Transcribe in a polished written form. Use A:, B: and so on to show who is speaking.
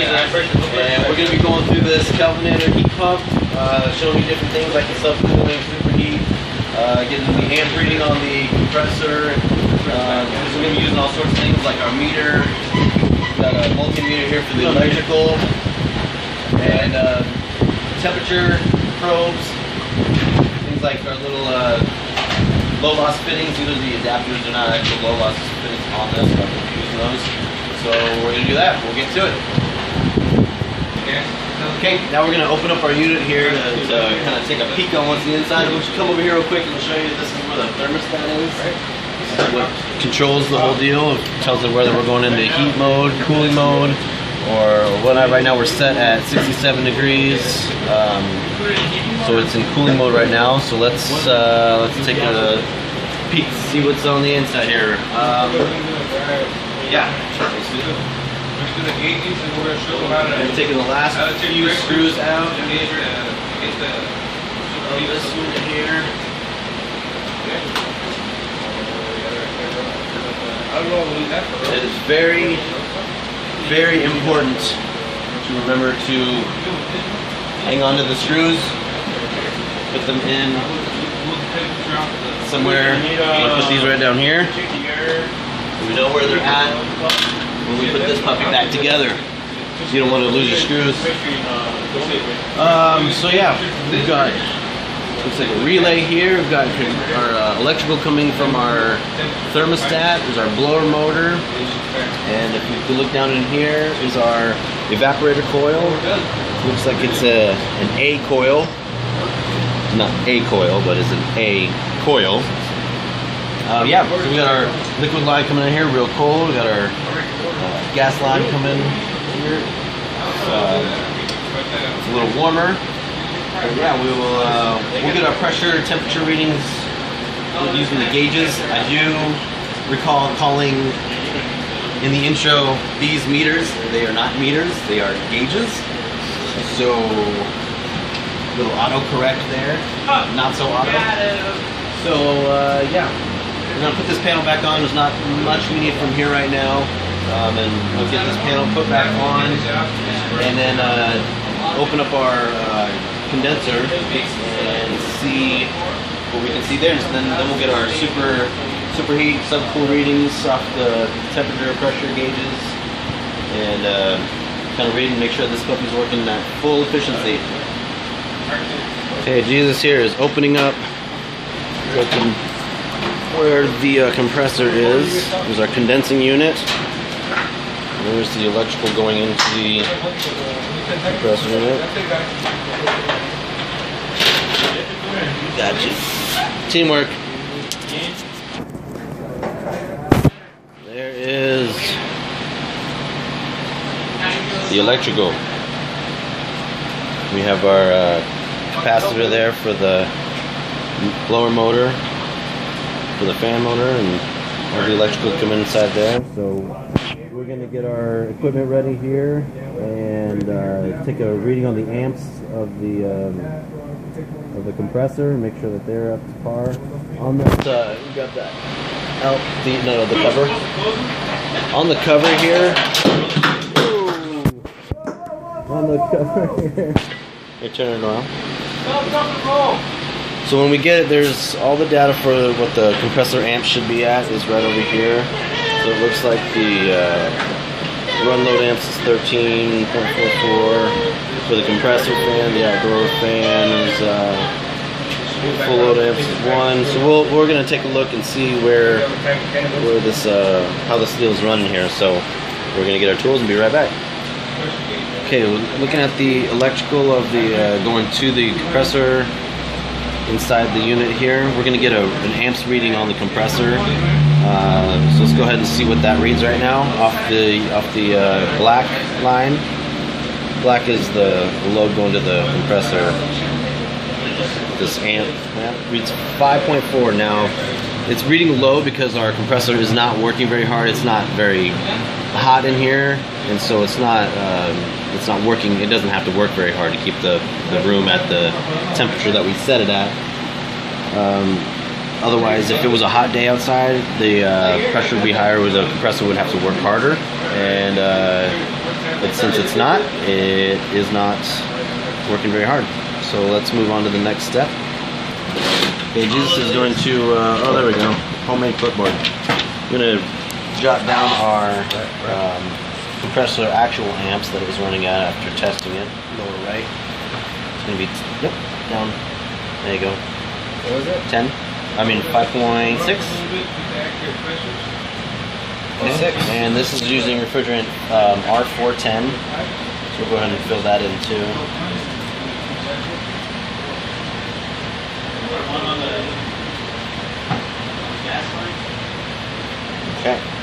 A: And we're going to be going through this Kelvinator heat pump, showing you different things like the subcooling, superheat, getting the amp reading on the compressor. We're going to be using all sorts of things like our meter. We've got a multimeter here for the electrical, and temperature probes, things like our little low loss fittings. These are the adapters, they're not actual low loss fittings on this, but we're using those. So we're going to do that. We'll get to it. Okay, now we're going to open up our unit here to kind of take a peek on what's the inside. We'll just come over here real quick and we'll show you this is where the thermostat is. This is what controls the whole deal. It tells it whether we're going into heat mode, cooling mode, or whatnot. Right now we're set at 67 degrees. So it's in cooling mode right now. So let's take a peek to see what's on the inside here. Yeah. I'm taking the last few screws out of this unit here. It is very, very important to remember to hang on to the screws, put them in somewhere. I'm going to put these right down here. We know where they're at when we put this puppy back together. You don't want to lose your screws. So yeah, we've got, looks like a relay here. We've got our electrical coming from our thermostat. There's our blower motor. And if you can look down in here is our evaporator coil. Looks like it's an A coil. Not a coil, but it's an A coil. Yeah, so we got our liquid line coming in here real cold. We got our gas line coming here. It's a little warmer. But yeah, we'll get our pressure, temperature readings using the gauges. I do recall calling in the intro these meters. They are not meters, they are gauges. So a little autocorrect there, not so auto. So yeah. We're going to put this panel back on. There's not much we need from here right now. And we'll get this panel put back on. And then open up our condenser and see what we can see there. And then we'll get our superheat, subcool readings off the temperature, pressure gauges. And kind of read and make sure this puppy's working at full efficiency. Okay, Jesus here is opening up where the compressor is. There's our condensing unit. There's the electrical going into the compressor unit. Gotcha. Teamwork. There is the electrical. We have our capacitor there for the blower motor, for the fan motor, and all the electrical come inside there. So we're going to get our equipment ready here and take a reading on the amps of the compressor and make sure that they're up to par. On this, we got that out the cover. On the cover here. On the cover here. Hey, turn it around. So when we get it, there's all the data for what the compressor amp should be at is right over here. So it looks like the run load amps is 13.44 for the compressor fan. The outdoor fan is full load amps is 1. So we're gonna take a look and see where this how this deal is running here. So we're gonna get our tools and be right back. Okay, looking at the electrical of the going to the compressor inside the unit here. We're going to get an amps reading on the compressor. So let's go ahead and see what that reads right now off the black line. Black is the load going to the compressor. This amp reads 5.4 now. It's reading low because our compressor is not working very hard. It's not very hot in here, and so it's not working. It doesn't have to work very hard to keep the room at the temperature that we set it at. Otherwise, if it was a hot day outside, the pressure would be higher, the compressor would have to work harder. And But since it's not, it is not working very hard. So let's move on to the next step. Okay, Jesus is going to, oh there we go, homemade clipboard. I'm going to jot down our compressor actual amps that it was running at after testing it. Lower right. It's going to be, yep, down. There you go.
B: What was it?
A: 10. I mean 5.6. And this is using refrigerant R410. So we'll go ahead and fill that in too. Okay.